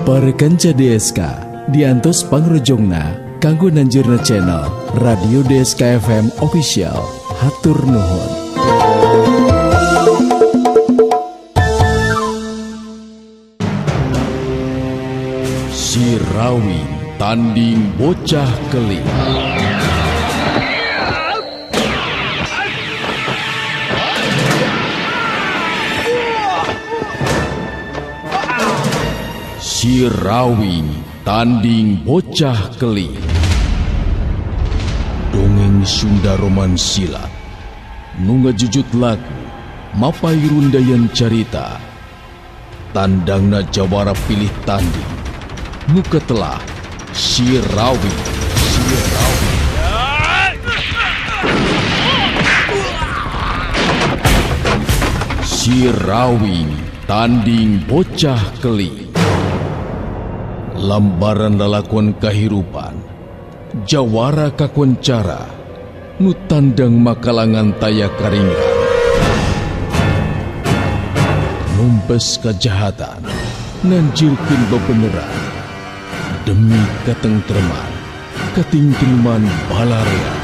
Para kanca DSK diantos pangrojongna kanggo nanjurna channel Radio DSK FM Official. Hatur nuhun. Sirawi tanding bocah keling. Sirawi tanding bocah keling. Dongeng Sunda Roman Silat nu ngajujut lagu mapai rundayan carita tandangna jawara pilih tanding nu ketelah Sirawi. Sirawi tanding bocah keling. Lambaran lalakuan kahirupan jawara kakoncara nu tandang makalangan taya karingan. Numpes kejahatan nanjirkeun bebeneran demi katengtreman katingtreman balarea.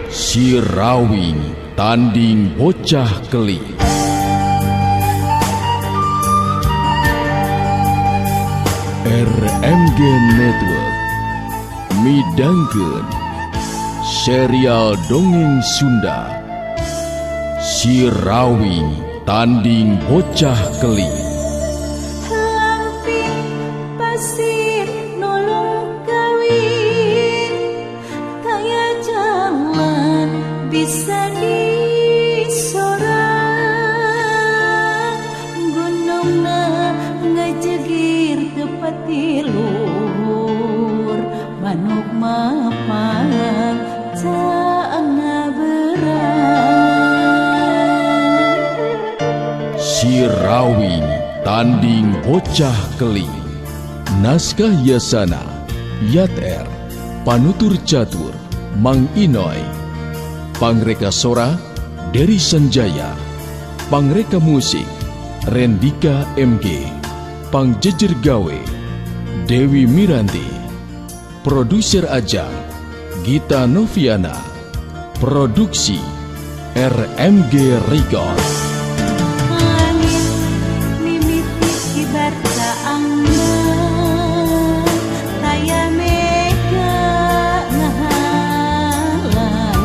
Sirawi tanding bocah keling. RMG Network midangkeun serial dongeng Sunda Sirawi tanding bocah keling. Lamping pasir nolong kawin kaya jalan bisa disorang gunungna ngajegir tepati luhur manuk mapang caangna berang. Sirawi tanding bocah keling. Naskah Yasana Yat-Er, panutur catur Mang Inoy, pangreka sora Dery Sanjaya, pangreka musik Rendika MG, pangjejer gawe Dewi Miranti, produser ajang Gita Noviana, produksi RMG Record. Langit mimiti kibar kaangna taya mega ngahalangan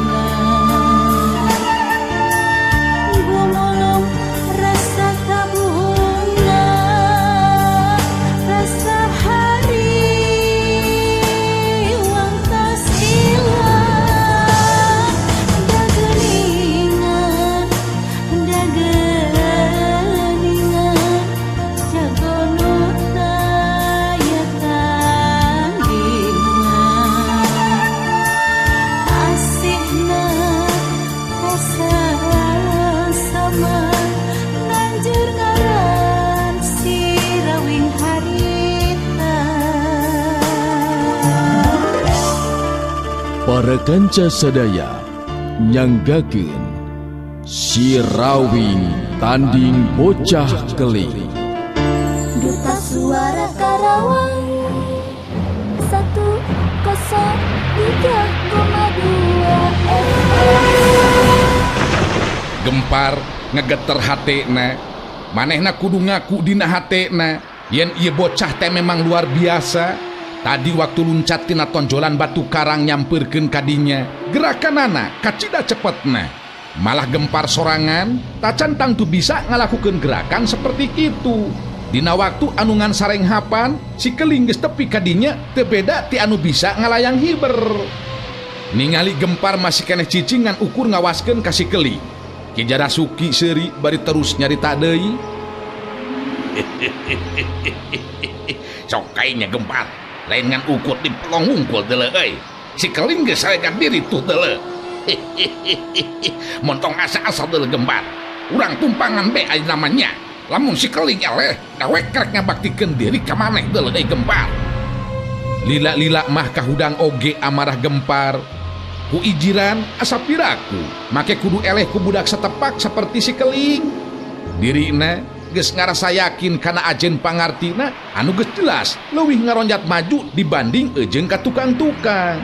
gumulung rasa kabunga rasa hari wangtas ilang dagelingan jago nu taya tandingan asihna sama nanjur ngaran Sirawing harita. Para kanca sadaya nyanggakeun Sirawi tanding bocah keling. Duta Suara Karawang 103,2 FM. Gempar ngegeter hatena, manehna kudu ngaku dina hatena yen ieu bocah teh memang luar biasa. Tadi waktu luncat tina tonjolan batu karang nyamperkeun kadinya, gerakanana kacida cepetna. Malah Gempar sorangan tacan tangtu bisa ngalakukeun gerakan seperti itu. Dina waktu anu ngan sarenghapan si keling geus tepi kadinya teu beda ti anu bisa ngalayang hiber. Ningali Gempar masih keneh cicing ngan ukur ngawaskeun ka si keling. Ki Jarasuki seuri bari terus nyarita deui. Sok kainya Gempar, lain ngan ukur di pelong wungkul deuleu euy. Si keling geus saregan diri tuh deuleu. Montong asa-asa deuleu Gempar. Urang tumpangan be aya namanya. Lamun si keling eleh dawek krek ngabaktikeun diri ka maneh deuleu euy Gempar. Lila-lila mah kahudang oge amarah Gempar. Ku ijiran asa piraku make kudu eleh ku budak setepak seperti si keling. dirina geus ngarasa yakin kana ajen pangartina anu geus jelas leuwih ngaronjat maju dibanding ejeng ka tukang-tukang.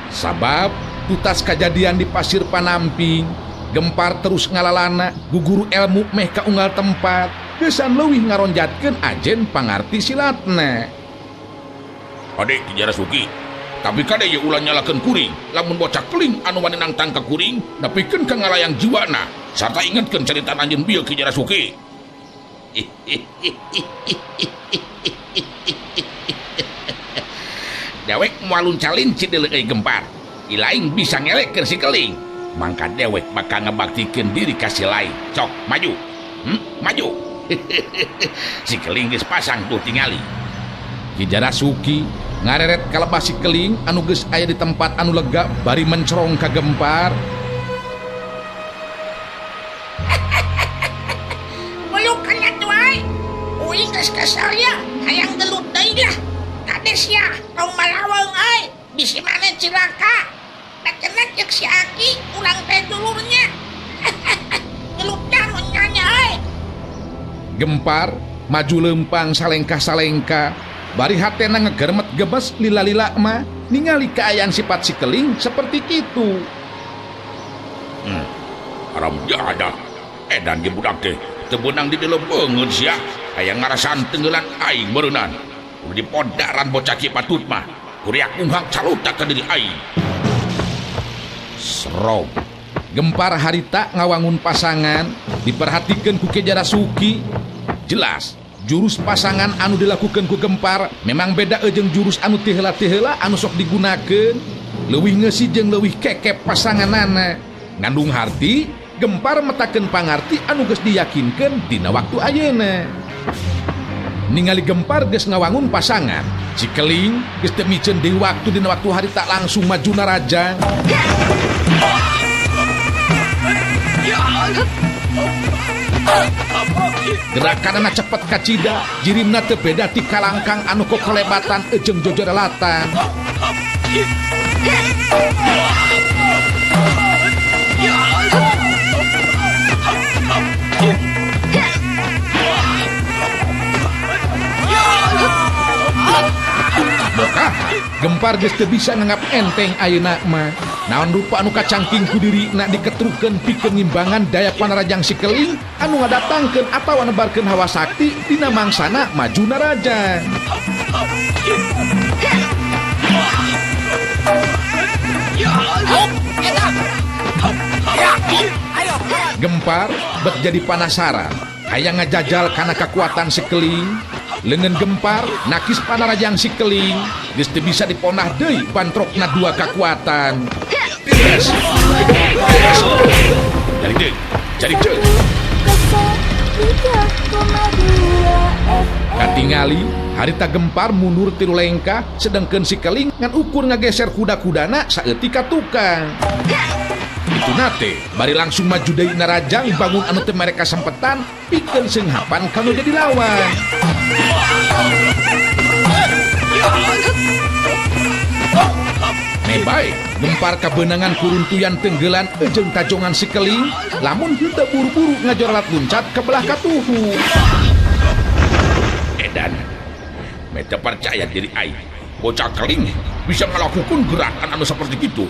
Sabab tutas kejadian di pasir Panamping, Gempar terus ngalalana guguru ilmu meh ka unggal tempat geusan leuwih ngaronjatkeun ajen pangarti silatna. Adik Ki Jarasuki, tapi kade ye ulah nyalakeun kuring, lamun bocah keling anu wani nangtang ka kuring, nepikeun ka ngalayang jiwana, sarta ingetkeun carita anjeun bieu Ki Jarasuki. Dewek moal luncalincit deuleu euy Gempar, ilaing bisa ngelekkeun si keling. Mangka dewek bakal ngebaktikeun diri ka si lain. Sok maju. Maju. Si keling geus pasang tuh tingali. Ki Jarasuki ngareret kalebah si keling anu geus aya di tempat anu lega bari mencerong ka Gempar. Mulukannya tuai, uing geus kasarya, hayang gelut deui lah. Kades ya, kaum malawang ai, bisi mana cilaka. Dakenak cek si Aki, ulang teh dulurnya. Gelutnya nonyanya ai. Gempar maju lempang salengkah-salengka, bari hatena ngegermet gebes lila-lila mah ningali kaayaan sifat si keling seperti itu. Aram jada, edan ge budak teh teu beunang di dalam beungeut sia, aya ngarasan tenggelan aing beureunan. Di podaran bocah ki patut mah, kuriak unghang calutak ka diri aing. Serong. Gempar harita ngawangun pasangan diperhatikeun ku Ki Jarasuki. Jelas jurus pasangan anu dilakukan ku Gempar memang beda ejeng jurus anu teu heula-heula anu sok digunakeun. Leuwih ngeusi jeung leuwih kekep pasanganana. Ngandung harti Gempar metakeun pangarti anu geus diyakinkeun dina waktu ayeuna. Ningali Gempar geus ngawangun pasangan, si keling geus teu miceun deui waktu dina waktu harita langsung maju narajang. Gerakanana cepet kacida, jirimna teu beda ti kalangkang anu kokolebatan ejeng jojorelatan. Bokah Gempar geus teu bisa nganggap enteng ayeuna mah. Naon rupa anu kacangking ku dirina diketrukeun pikeun ngimbangan daya panarajang si keling anu ngadatangkeun atawa nebarkeun hawa sakti dina mangsana maju narajang. Gempar bet jadi penasaran, hayang ngajajal kana kekuatan si keling. Leungeun Gempar nakis panarajang si keling geus teu bisa diponah deui bantrokna dua kekuatan. Yes. Jadi deui. Katingali harita Gempar mundur tilu lengkah sedengkeun si keling ngan ukur ngageser kuda-kudana saeutik ka tukang. Itu nate bari langsung maju deui narajang bangun anu teu mere kasempetan pikeun seunghapan kanu jadi lawan. Mebae Gempar kabeunangan kuruntuyan tenggelan ejeng tajongan si keling lamun henteu buru-buru ngajorlat luncat ke belah katuhu. Edan, mete percaya diri aing, bocah keling bisa ngelakukan gerakan anu seperti itu.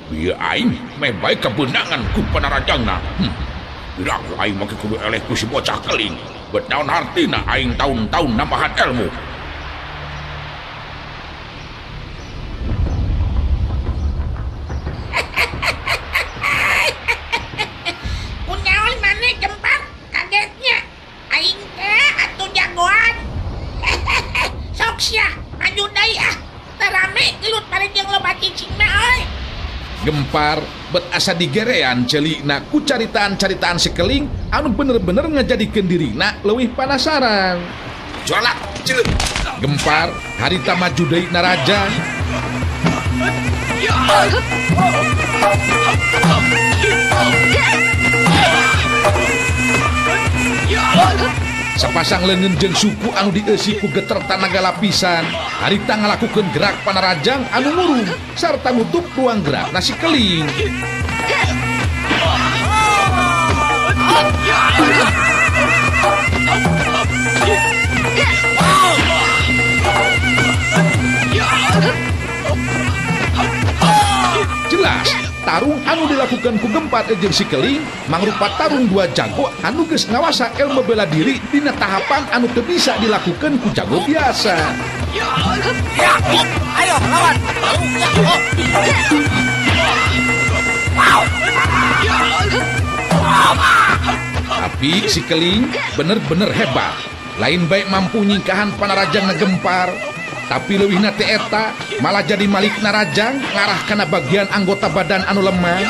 Bieu aing meh bae kebeunangan ku panarajangna. Bila aku aing make kudu eleh ku si bocah keling, bet naon hartina aing tahun-tahun nambahan ilmu. Kunaon maneh Gempar? Kagetnya. Aing teh atuh jagoan. Sok sia, maju deui ah. Terame gelut parejeng loba cicing mah euy. Gempar bet asa digerean celikna ku caritaan-caritaan si keling anu bener-bener ngajadikeun dirina leuwih panasaran. Jolak, ceut. Gempar harita maju deui narajang. Sapasang leungeun jeung suku anu dieusi ku geter tanaga lapisan harita ngalakukeun gerak panarajang anu murung sarta nutup ruang gerak nasi keling. anu dilakukan ku Gempar jeung si Keling mangrupa tarung dua jago anu geus ngawasa ilmu bela diri dina tahapan anu teu bisa dilakukan ku jago biasa. Ayo lawan. Tapi si Keling bener-bener hebat. Lain baik mampu nyingkahan panarajang Gempar, tapi leuwih na teh eta malah jadi malik narajang ngarah kana bagian anggota badan anu lemah.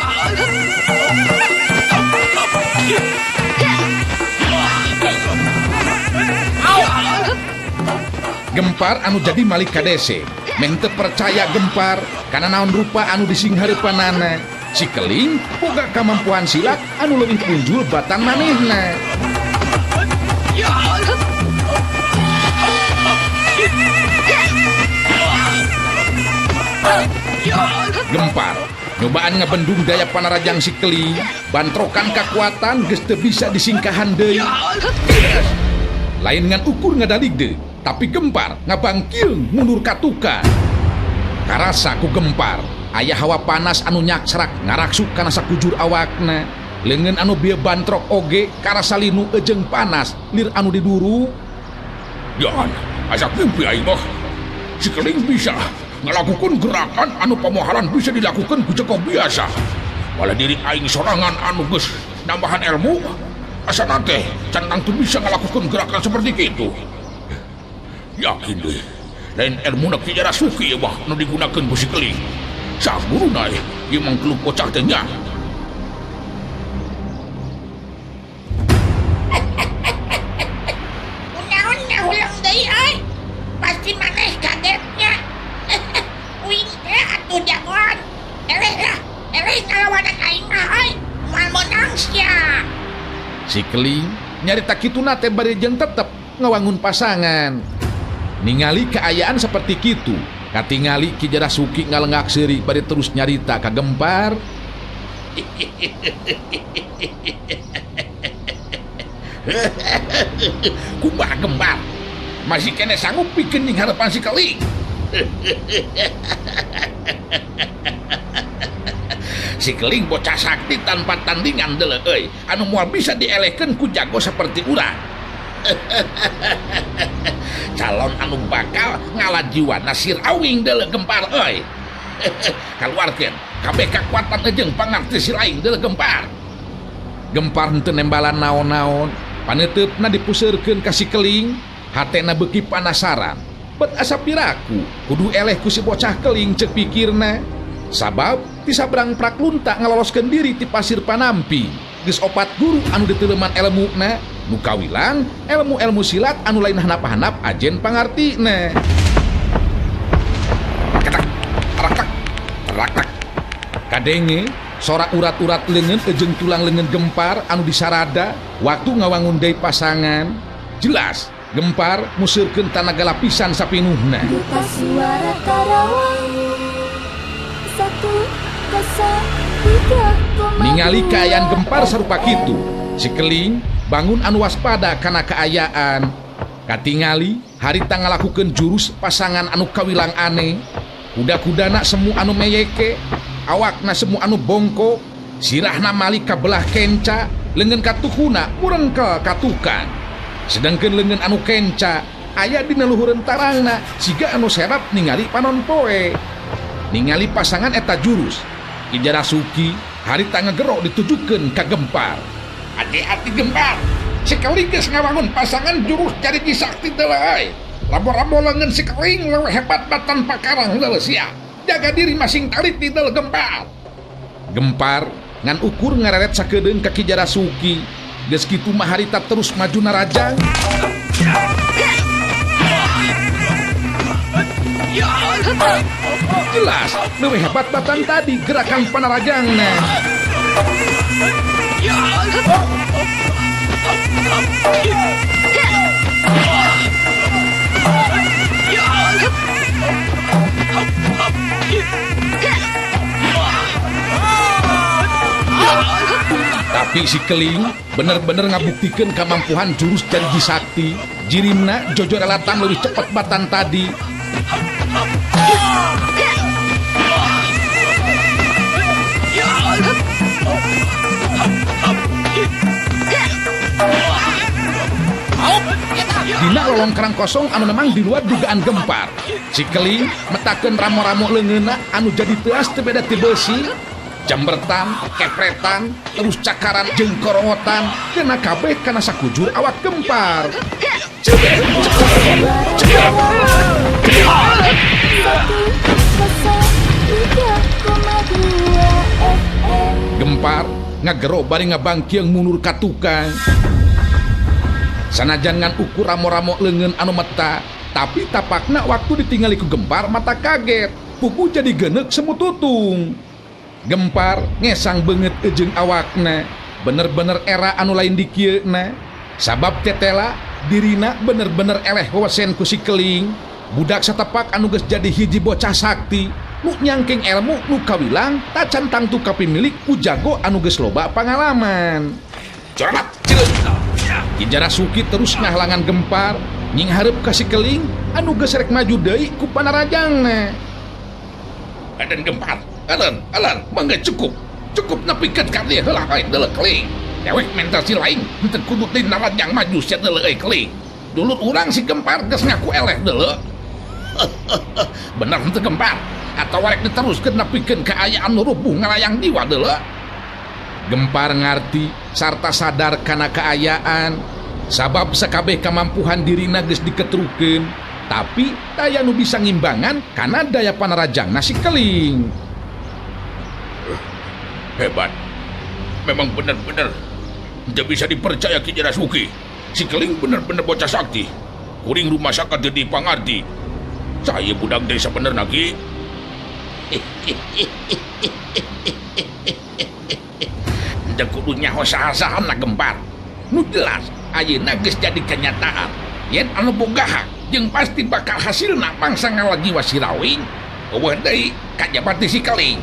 Gempar anu jadi malik kadese meng teu percaya Gempar kana naon rupa anu disinghareupanana. Si Keling boga kamampuan silat anu leuwih punjul batan manehna. Gempar nyobaan ngabendung daya panarajang si Keling, bantrokan kekuatan geus teu bisa disingkahan deui. Lain ngan ukur ngadalig deui, tapi Gempar ngabangkil mundur katukan. Karasa ku Gempar aya hawa panas anu nyaksrak ngaraksuk kana sakujur awakna. Leungeun anu bieu bantrok oge karasa linu ejeng panas lir anu diduru. Yan, asa mimpi aing mah. Si Keling bisa ngelakukan gerakan anu pamohalan bisa dilakukan ku jago biasa. Walau diri aing sorangan anu geus nambahan ilmu, asa nate centang tuh bisa ngelakukan gerakan seperti itu. Yakin deh, lain ilmu nak Ki Jarasuki mah nu digunakan ku si Keling. Saburu naik, ieu mang kelup kocak teh nya. Unaon ulang deui euy. Pasti maneh kagetnya. Uing teh atuh jagoan. Eleh ngalawanan aing mah euy. Moal menang sia. Si Keling nyarita kituna teh bari jeung tetep ngawangun pasangan. Ningali keayaan seperti kitu, katingali Ki Jarasuki ngalenggak seuri bari terus nyarita ka Gempar. Kumaha Gempar? Masih kene sanggup pikeun ning harapan si Keling. Si Keling bocah sakti tanpa tandingan deuleu euy, anu moal bisa dielehkeun ku jago seperti urang. Calon anu bakal ngalajiwana Sirawing deuleu Gempar euy. Kaluarkeun kabeh kakuatan jeung pangarti si lain deuleu Gempar. Gempar henteu nembalan naon-naon, paneuteupeuna dipuseurkeun ka si Keling, hatena beuki panasaran. Bet asa piraku kudu eleh ku si bocah Keling ceuk pikirna. Sabab ti sabrang praklunta ngaloloskeun diri ti pasir Panampi. Geus 4 guru anu diteuleman elmuna, nu kawilang ilmu-ilmu silat anu lain hanap-hanap ajen pangartina. Rakak. Kadenge sorak urat-urat leungeun ejeng tulang leungeun Gempar anu disarada waktu ngawangun deui pasangan. Jelas Gempar museurkeun tanaga lapisan sapinuhna. Duta Suara Karawang 103,2. Ningali kaayaan Gempar sarupa kitu, si Keling bangun anu waspada kana kaayaan. Katingali harita ngalakukeun jurus pasangan anu kawilang aneh. Kuda-kudana semu anu meyeke, awakna semu anu bongko, sirahna malik ka belah kenca, leungeun katuhuna murengkel katukan. Sedangkeun leungeun anu kenca aya dina luhureun tarangna siga anu serap ningali panon poe. Ningali pasangan eta jurus, Ki Jarasuki harita ngegero ditujukeun ka Gempar. Hati-hati Gempar. Si Keling geus ngawangun pasangan jurus cariji sakti deuleu euy. Labo-labo leungeun si Keling leuwih hebat batan pakarang deuleu sia. Jaga diri masing taliti deuleu Gempar. Gempar ngan ukur ngareret sakedeung ka Ki Jarasuki. Geus kitu mah harita terus maju narajang. Jelas leuwih hebat batan tadi gerakan panarajangna. Tapi si Keling bener-bener ngabuktikeun kamampuan jurus janji sakti. Jirimna jojor elatang lebih cepat batan tadi. dina lolongkerang kosong anu memang di luar dugaan Gempar. Si Keling metakeun ramo-ramo leungeunna anu jadi teas teu beda ti besi, jambertan, kepretan, terus cakaran jeung korowotan kena kabeh kana sakujur awak Gempar. Gempar ngagero bari ngabangkieng mundur ka tukang. Sanajan ngan ukur ramo-ramo leungeun anu meta, tapi tapakna waktu ditinggali ku Gempar mata kaget, pupu jadi geuneuh semututung. Gempar ngesang beungeut jeung awakna, bener-bener era anu lain di kieuna. Sabab tetela dirina bener-bener eleh wesen ku si Keling, budak satepak anu geus jadi hiji bocah sakti, nu nyangking ilmu nu kawilang tacan tangtu kapimilik ku jago anu geus loba pangalaman. Coramat, cileun. Ki Jarasuki terus ngahlangan Gempar, nying hareup ka si Keling anu geus rek maju deui ku panarajangna. Aden Gempar, alan, mangga cukup nepikeun ka dieu heula we deuleu Keling. Dewek mental si lain, henteu kudu ti narajang maju sia deuleu euy Keling. Dulu urang si Gempar geus ngaku eleh deuleu. Bener henteu Gempar, atawa rek diteruskeun nepikeun kaayaan nu rubuh ngalayang jiwa deuleu. Gempar ngarti sarta sadar kana kaayaan, sabab sakabeh kamampuhan dirina geus diketrukeun, tapi daya nu bisa ngimbangan kana daya panarajangna si Keling. Hebat. Memang benar-benar tidak bisa dipercaya Ki Jarasuki. Si Keling benar-benar bocah sakti. Kuring rumah sakit jadi pangarti. Saya budak desa bener Ki. Tidak kudu nyaho saha-saha na Gempar. Nu jelas ayeuna geus jadi kenyataan. Yen anu boga hak jeung pasti bakal hasilna mangsa ngalagi wasirawing. Eueuh deui kajabati si Keling.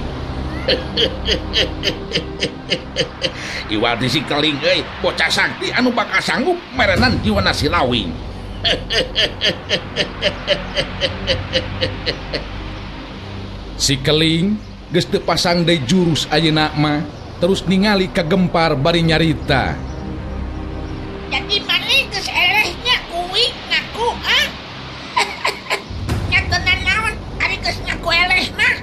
Iwati si Keling euy bocah sakti anu bakal sanggup merenan jiwana si Rawing. Si Keling geus teu pasang deui jurus ayeuna mah, terus ningali ka Gempar bari nyarita. Jadi mana geus elehnya kuwi ngaku ah? Nyatenan naon ari geus ngaku eleh mah?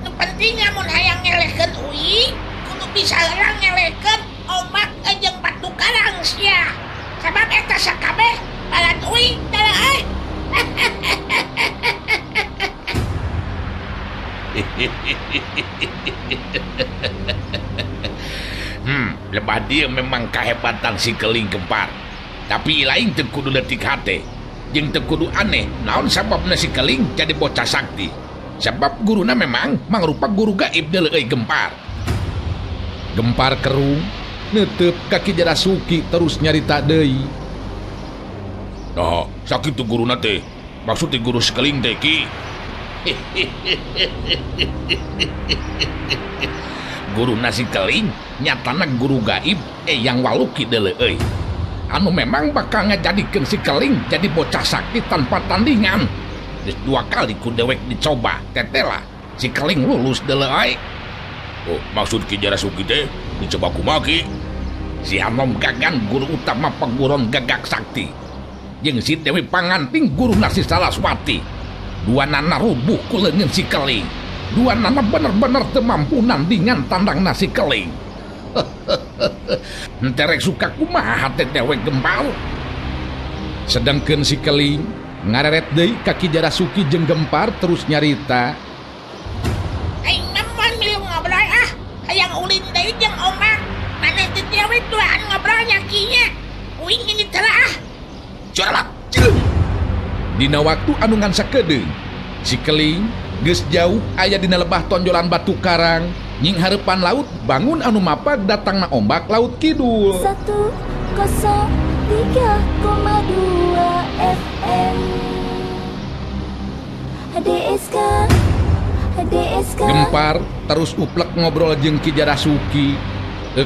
Nu penting mun hayang ngelehkeun uwi, kudu bisa heurang ngelehkeun omak jeung batu karang sia. Sabab eta sakabeh balat uwi tara euy. Lebah dia memang kehebatan si Keling Gempar. Tapi lain teu kudu leutik hate. Jeung teu kudu aneh naon sababna si Keling jadi bocah sakti. Sebab guruna memang mangrupa guru gaib deuleu euy Gempar. Gempar kerung neuteup ka Ki Jarasuki terus nyarita deui. Nah, sakitu guruna teh. Maksud ti guru si Keling teh Ki. Guru nasi Keling nyatana guru gaib yang waluki deuleu euy. Anu memang bakal ngajadikeun si Keling jadi bocah sakti tanpa tandingan. Geus 2 kali ku dewek dicoba tetela si Keling lulus deuleu euy. Oh, maksud Ki Jarasuki teh dicoba kumaha Ki? Si Hanom Gagan guru utama perguruan gagak sakti. Jeung si Dewi Panganting guru nasi Saraswati. Duanana rubuh ku leungeun si Keling. Duanana bener-bener teu mampu nandingan tandang nasi Keling. Enterek suka kumaha teh dewek Gempar. Sedengkeun si Keling ngareret deui ka Ki Jarasuki jeung Gempar terus nyarita. Aing namun milu ngobrol ah, hayang ulin deui jeung omak. Maneh teh dewe tuan ngobrolnya kieu. Uing ini tara ah. Coralat, cileun. Dina waktu anu ngan sakedeung, si Keling geus jauh aya dina lebah tonjolan batu karang, nying hareupan laut bangun anu mapag datangna ombak laut kidul. 103,2 FM HDSK. Gempar terus uplek ngobrol jeung Ki Jarasuki.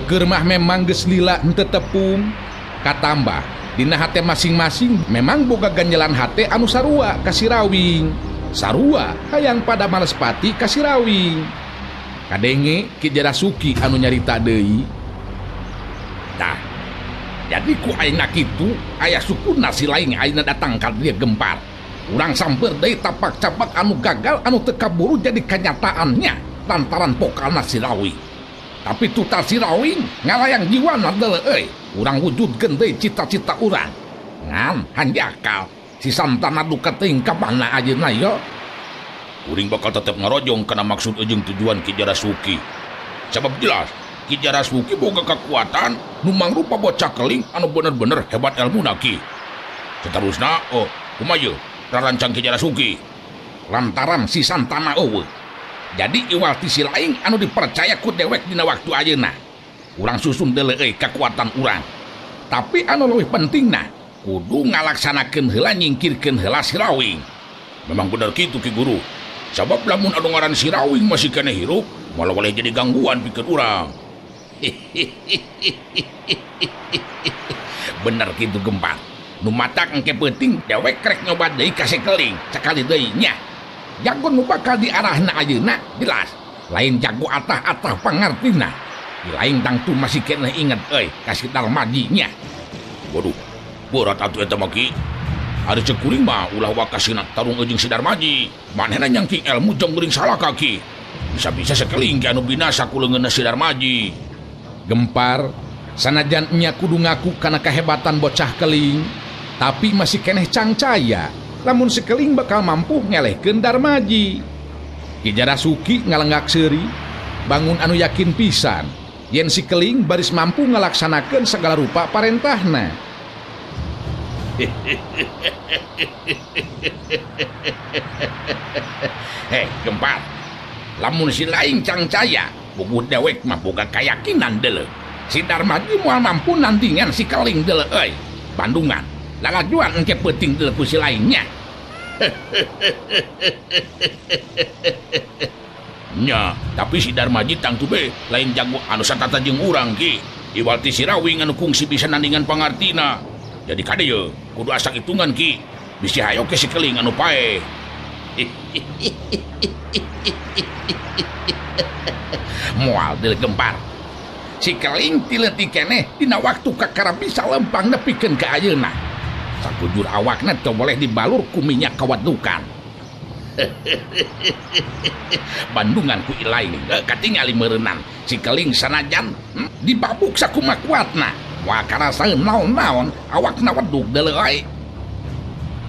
Keur mah memang geus lila henteu tepung. Katambah dina hate masing-masing memang boga ganjelan hate anu sarua ka si Rawing. Sarua hayang pada malespati ka si Rawing. Kadenge Ki Jarasuki anu nyarita deui. Tah, Jadi ku aina kitu aya sukuna si lain aina datang ka dia Gempar. Urang samper deui tapak capak anu gagal anu teu kaburu jadi kenyataannya lantaran pokalna si Rawi. Tapi tuta si Rawi ngalayang jiwana deuleu euy. Urang wujudkeun deui cita-cita urang. Ngan hanjakal si Santana duka teuing ka mana ayeuna yo. Uring bakal tetep ngarojong kana maksud jeung tujuan Ki Jarasuki. Sebab jelas Ki Jarasuki boga kekuatan nu mangrupa bocah keling anu bener-bener hebat elmuna Ki. Seterusna kumaha rarancang Ki Jarasuki lantaran si Santana eueuh. Jadi iwal ti si laing anu dipercaya ku dewek dina waktu ayeuna. Urang susun deuleu euy kekuatan urang. Tapi anu leuwih pentingna kudu ngalaksanakeun heula nyingkirkeun heula si Rawing. Memang bener kitu Ki Guru. Sabab lamun anu ngaran si Rawing masih keneh hirup, malah boleh jadi gangguan pikir urang. Bener gitu Gempar. Nu matak engke penting dewek krek nyoba deui ka Sekeling sakali deui nya. Jago nu bakal diarahna ayeuna jelas lain jago atah-atah pangartina. Di lain tangtu masih keneh inget euy ka si Darmaji nya. Waduh, berat atuh eta mah Ki. Ari cekuring mah ulah wakasina tarung jeung si Darmaji. Manehna nyangking ilmu jeung geuring salah kaki. Bisa-bisa Sekeling anu binasa ku leungeunna si Darmaji. Gempar, sanajan nya kudu ngaku kana kehebatan bocah keling, tapi masih keneh cangcaya lamun Sekeling bakal mampu ngelehkeun Darmaji. Ki Jarasuki ngalenggak seuri, bangun anu yakin pisan yen si Keling baris mampu ngalaksanakeun segala rupa parentahna. Gempar, lamun si laing cangcaya bubuh dewek mah boga kayakinan deuleu si Darmaji moal mampu nandingan si Keling deuleu euy. Bandungan lalajuan engke penting deuleu ku si lainnya. Nya, tapi si Darmaji tangtu be lain jago anu satata jeung urang Ki. Iwal ti si Rawing anu kungsi bisa nandingan pangartina. Jadi kadeu kudu asak hitungan Ki. Bisi hayo ke si Keling anu pae. Moal deuleu Gempar. Si Keling ti leutik keneh dina waktu kakara bisa lempang nepikeun ka ayeuna. Sakujur awakna teu boleh dibalur ku minyak kawadukan. Bandungan ku ilaing katingali meureunnan si Keling sanajan dibabuk sakumaha kuatna. Wah karasaeun naon-naon awakna wedug deuleu ai.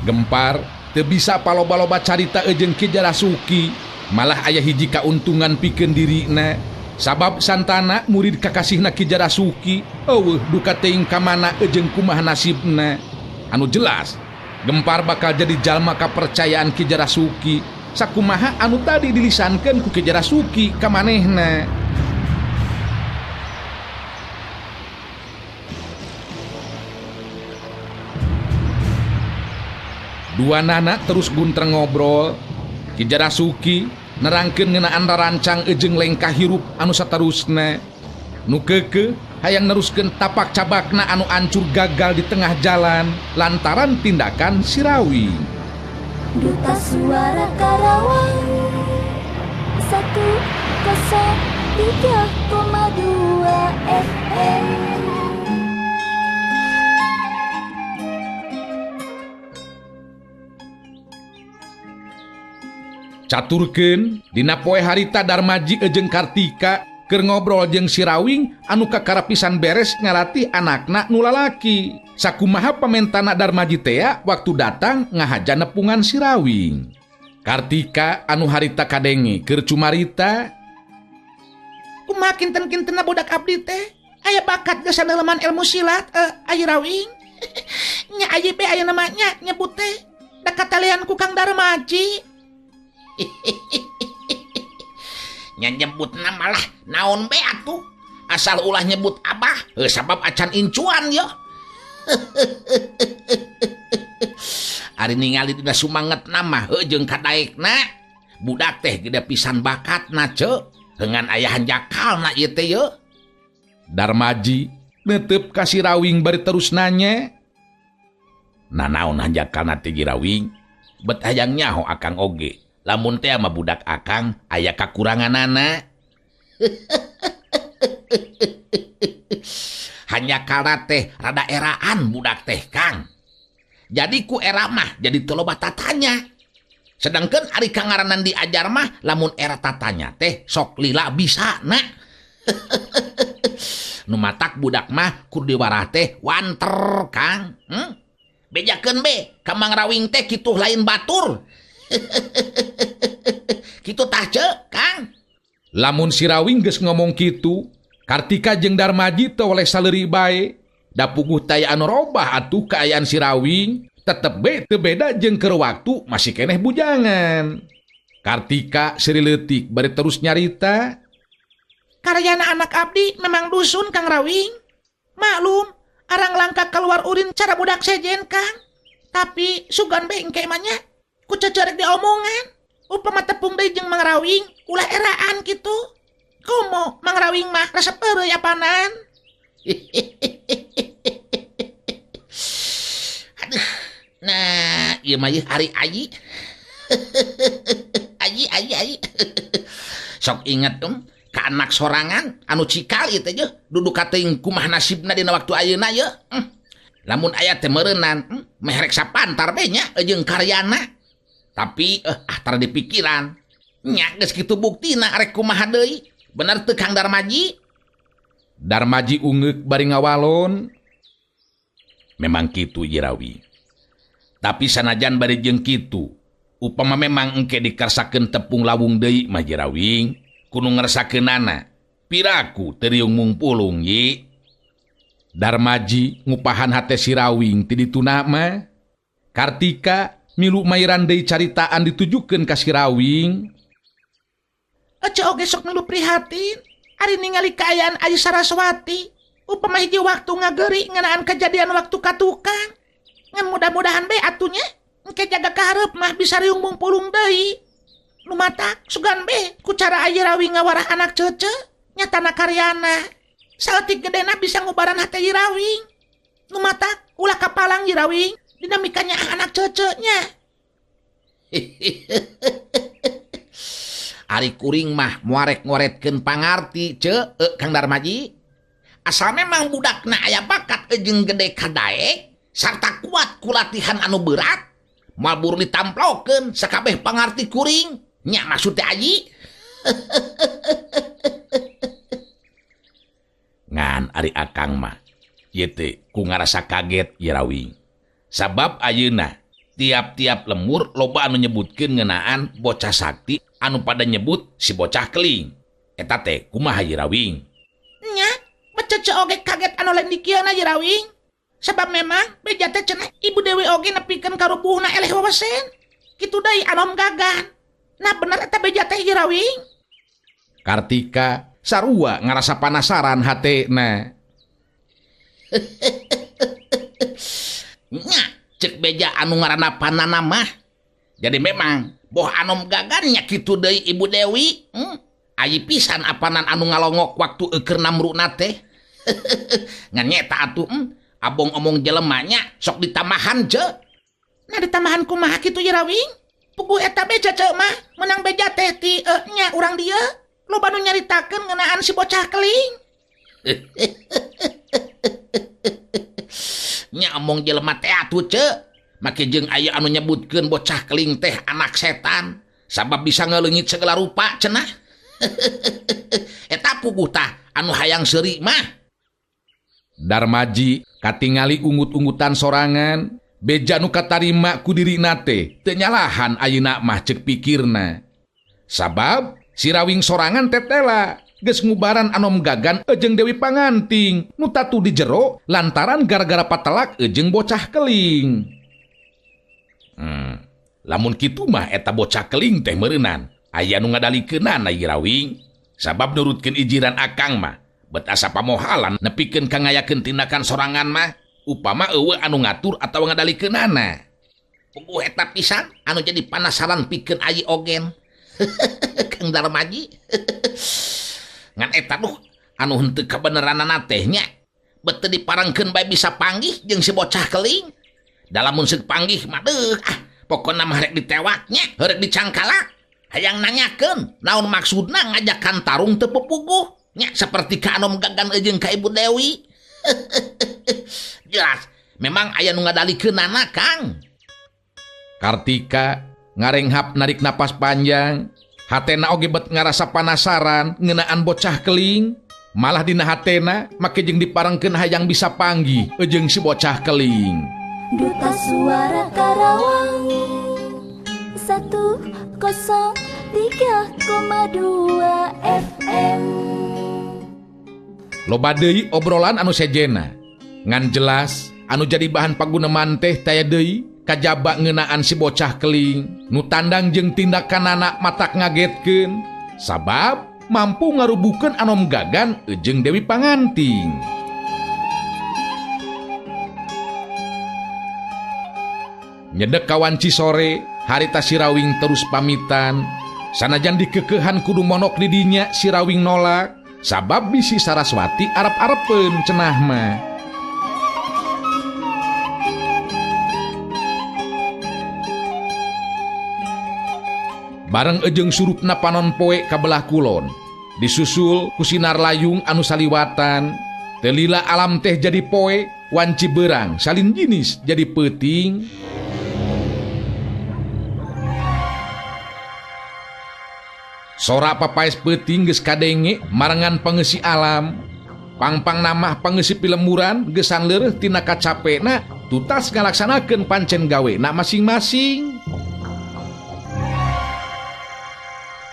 Gempar teu bisa paloba-loba carita jeung Ki Jarasuki, malah aya hiji kauntungan pikeun dirina. Sabab Santana murid kakasihna Ki Jarasuki eueuh duka teuing ka mana jeung kumaha nasibna. Anu jelas Gempar bakal jadi jalma kapercayaan Ki Jarasuki sakumaha anu tadi dilisankeun ku Ki Jarasuki ka manehna. Dua nana terus guntreng ngobrol. Ki Jarasuki nerangkeun ngeunaan rarancang jeung lengkah hirup anu saterusna. Nu keukeuh hayang neruskeun tapak cabakna anu ancur gagal di tengah jalan lantaran tindakan si Rawing. Duta Suara Karawang 103,2 FM. Caturkeun dina poe harita Darmaji jeung Kartika keur ngobrol jeung si Rawing anu kakara pisan beres ngalatih anakna nu lalaki. Sakumaha pamentana Darmaji teh waktu datang ngahaja nepungan si Rawing. Kartika anu harita kadenge keur cumarita, kumaha kinten-kintenna budak abdi teh aya bakat geus saneuleman ilmu silat Ayi Rawing. Nya ayi be aya namanya nyebut teh da katalian ku Kang Darmaji. Nya nyebut nama lah naon be atuh asal ulah nyebut abah sabab acan incuan yo. Ari ningali dina sumanget nama jeung kadaekna budak teh gede pisan bakatna ceuk dengan ayahan jakalna ieu teh yo. Darmaji neuteup ka si Rawing bari terus nanya, nanaon hanjakalna teh Rawing? Bet hayang nyaho akang oge. Lamun teh mah budak akang aya kakuranganana. hanya karena teh rada eraan budak teh Kang. Jadi ku era mah jadi teu loba tatanya. Sedangkan ari kangaranan diajar mah lamun era tatanya teh sok lila bisa na. Nu matak budak mah kudu diwarah teh wanter Kang. Bejakeun be ka Mang Rawing teh kitu lain batur. Kitu tah ceuk Kang. Lamun si Rawing geus ngomong kitu, Kartika jeung Darmaji teu oleh saleuri bae. Da puguh taya anu robah atuh kaayaan si Rawing, tetep be teu beda jeung keur waktu masih keneh bujangan. Kartika seri leutik bari terus nyarita. Karyana anak abdi memang dusun Kang Rawing. Maklum, arang langkah keluar urin cara budak sejen Kang. Tapi sugan be engke manya, ku cecerek di omongan. Upama tepung deui jeung Mang Rawing, ulah eraan kitu. Kumo Mang Rawing mah resep eueuy apanan. Aduh. Nah, ieu mah ari ayi. Ayi. Sok inget ka anak sorangan anu cikal ieu teh dudu kateuing kumaha nasibna dina waktu ayeuna ye. Lamun aya teh meureunnan, meh rek sapantar be nya jeung karyana. Tapi tara dipikiran. Nya geus kitu buktina arek kumaha deui. Bener teu Kang Darmaji? Darmaji ungeuk bari ngawalon. Memang kitu Jirawi. Tapi sanajan bari jeung kitu, upama memang engke dikarsakeun tepung lawung deui mah Jirawing, kudu ngeresakeunana. Piraku teu riung mungpulung ye. Darmaji ngupahan hate si Rawing ti dituna mah. Kartika milu mairan deui caritaan ditujukeun ka si Rawing. Ece oge sok milu prihatin. Ari ningali kaayaan Ayu Saraswati. Upama hiji waktu ngageuri ngeunaan kejadian waktu ka tukang. Ngan mudah-mudahan be atunya engke jaga kaharep mah bisa riung mungpulung deui. Nu matak sugan be ku cara Ayu Rawing ngawarah anak cece nyatana karyana. Saeutik gedena bisa ngubaran hate Rawing. Nu matak ulah kapalang Rawing dinamikanya anak cece-nya. Ari kuring mah muarek ngoretkeun pangarti ceuk Kang Darmaji. Asal memang budakna aya bakat jeung gede kadaek sarta kuat ku latihan anu berat, moal buru ditamplokeun sakabeh pangarti kuring. Nya maksud teh Aji. Ngan ari akang mah ieu teh ku ngarasa kaget ye Rawing. Sabab ayeuna tiap-tiap lemur loba anu nyebutkeun ngeunaan bocah sakti anu pada nyebut si bocah keling. Eta teh kumaha ye Rawing? Nya, becece oge kaget anu lain dikieuna ye Rawing. Sebab memang beja teh cenah Ibu Dewi oge nepikeun karupuhna eleh wawesen. Kitu deui Anom Gagan. Nah bener eta beja teh ye Rawing. Kartika sarua ngarasa panasaran hatena. Nya, cek beja anu ngaranna panana mah. Jadi memang boh Anom Gagan nya kitu deui Ibu Dewi. Ayi pisan apanan anu ngalongok waktu eukeur namruna teh. Ngan nyeta atuh abong omong jelema nya sok ditamahan ceuk. Nah ditamahan kumaha kitu ye Rawing? Puguh eta beja ceuk mah menang beja teh ti nya urang dieu. Loba nu nyaritakeun ngeunaan si bocah keling. Nya omong jelema teh atuh ceuk. Make jeung aya anu nyebutkeun bocah keling teh anak setan sabab bisa ngaleungit segala rupa cenah. Eta puguh tah anu hayang seuri mah. Darmaji katingali ungut-ungutan sorangan, beja nu katarima ku dirina teh teu nyalahan ayeuna mah ceuk pikirna. Sabab si Rawing sorangan tetela geus ngubaran Anom Gagan jeung Dewi Panganting nu tatu di jero lantaran gara-gara patelak jeung bocah keling. Lamun kitu mah eta bocah keling teh meureunnan aya nu ngadalikeunana ye Rawing. Sabab nurutkeun ijiran akang mah bet asa pamohalan nepikeun kangayakeun tindakan sorangan mah upama eueuh anu ngatur atawa ngadalikeunana. Puguh eta pisan anu jadi panasaran pikeun Ayi ogen. Kang Darmaji. Ngan eta duh anu henteu kabeneranana teh nya bet teu diparengkeun bae bisa panggih jeung si bocah keling. Dalamun seuk panggih mah pokona mah rek ditewaknya, rek dicangkalak. Hayang nanyakeun naon maksudna ngajakan tarung teu pupuguh. Nya saperti ka Anom Gagan jeung ka Ibu Dewi. Jelas, memang aya nu ngadalikeunana, Kang. Kartika ngarenghap narik napas panjang, hatena oge bet ngarasa panasaran ngeunaan bocah keling. Malah dina hatena make jeung diparengkeun hayang bisa panggih jeung si bocah keling. Duta Suara Karawang 103,2 FM. Loba deui obrolan anu sejena. Ngan jelas anu jadi bahan paguneman teh taya deui kajaba ngeunaan si bocah keling nu tandang jeung tindakanana matak ngagetkeun sabab mampu ngarubukeun anom gagan jeung Dewi Panganting. Nyedek kawan Cisore, harita si Rawing terus pamitan. Sanajan dikeukehan kudu monok di dinya, si Rawing nolak sabab bisi Saraswati arep-arepeun cenah mah. Bareng ejeng surupna panon poe kabelah kulon, disusul ku sinar layung anu saliwatan. Telila alam teh jadi poe, wanci berang salin jinis jadi peuting. Sora papaes peuting geus kadenge marangan pangeusi alam. Pangpang namah pangeusi pilemuran geusan leureuh tina kacapena tutas ngalaksanakeun pancen gawena masing-masing.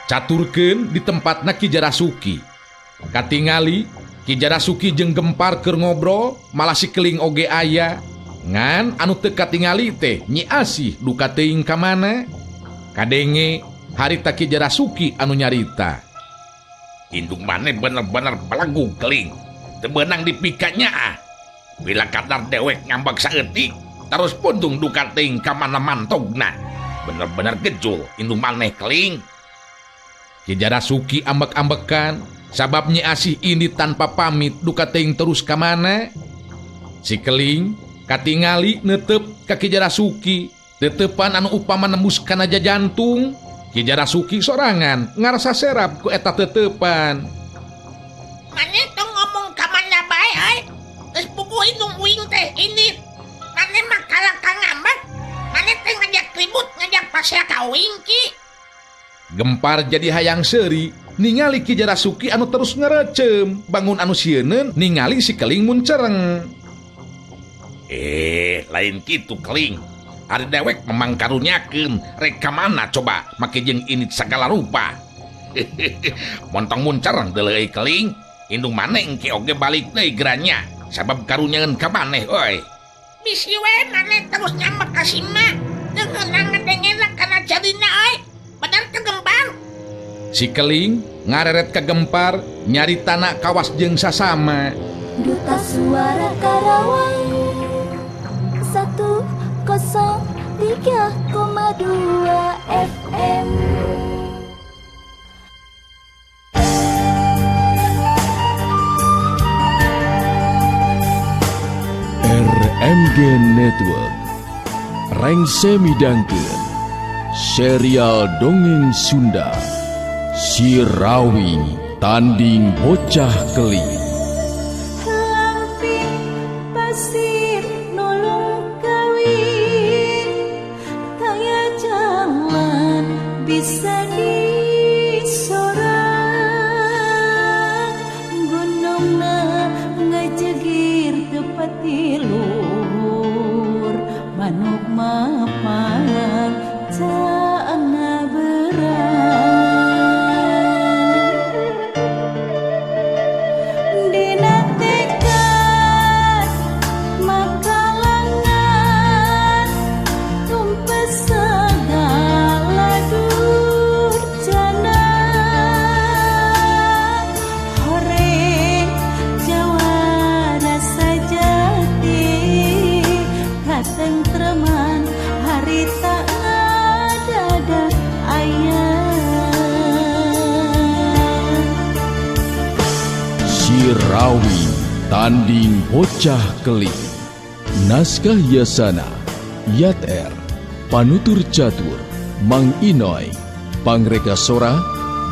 Caturkeun di tempatna Ki Jarasuki. Katingali Ki Jarasuki jeung Gempar keur ngobrol, malah si keling oge aya. Ngan anu teu katingali teh Nyi Asih duka teuing ka mana. Kadenge harita Ki Jarasuki anu nyarita. Indung maneh bener-bener belagu keling. Teu beunang dipikanya ah. Bila kadar dewek ngambak saeutik, terus puntung duka teuing ka mana mantogna. Bener-bener gejul indung maneh keling. Ki Jarasuki ambek-ambekan sabab Nyi Asih ini tanpa pamit duka teuing terus ka mana. Si keling katingali neuteup ka Ki Jarasuki, teteupan anu upama nembus kana jantung. Ki Jarasuki sorangan ngarasa serap ku eta teteupan. Maneh tong ngomong ka mana bae ai? Geus puguh indung uing teh ini. Maneh mah kalak ngambek. Maneh teh ngajak ribut, ngajak pasea ka uing Ki. Gempar jadi hayang seuri ningali Ki Jarasuki anu terus ngerecem, bangun anu sieun ningali si keling mun cereng. Lain kitu keling. Ari dewek memang karunyakeun rek ka mana coba make jeung ini sagala rupa. Montong mun cereng deuleu keling, indung maneh engke oge balik deui geranya sabab karunyaeun ka maneh euy. Bisi we maneh terus nyambek ka si Ma. Teu ngeunang ngadengena kana jadina euy. Bener ke Gempar? Si keling ngareret ke Gempar nyari tanah kawas jeung sasama. Duta Suara Karawang 103,2 FM. RMG Network Rengse midangkeun serial dongeng Sunda Si Rawing Tanding Bocah Keling. Lamping pasir nulung kawin, taya jalan bisa disorang. Gunungna ngajegir tepat luhur, manuk mapan caana berang. Dina tekad makalangan, tumpes segala durjana. Horeng jawara sajati, katentreman harita ngadadak ayah. Si Rawing Tanding Bocah Keling. Naskah Yasana Yat R, Panutur Catur Mang Inoy, Pangreka Sora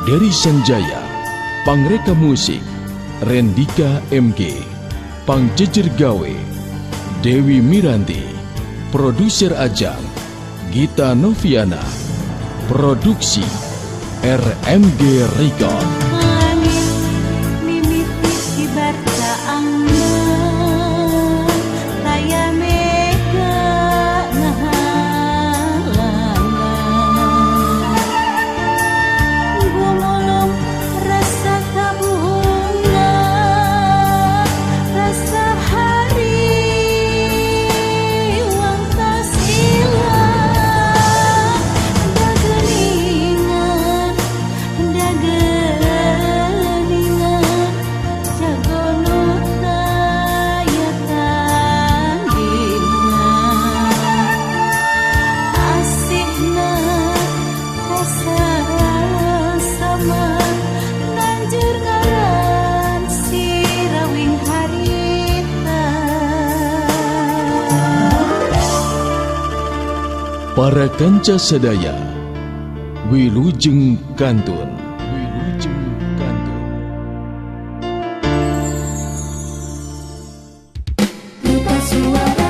Dery Sanjaya, Pangreka Musik Rendika MG, Pangjejer gawe Dewi Miranti, produser Ajang Gita Noviana, produksi RMG Record. Langit mimiti kibar caangan taya mega ngahalangan gumulung rasa kabunga rasa hari wang tasilang dagelingan jagono taya tandingan asihna sama nanjur ngaran si rawing harita. Para kanca sadaya Wilujeng Kantun. Duta suara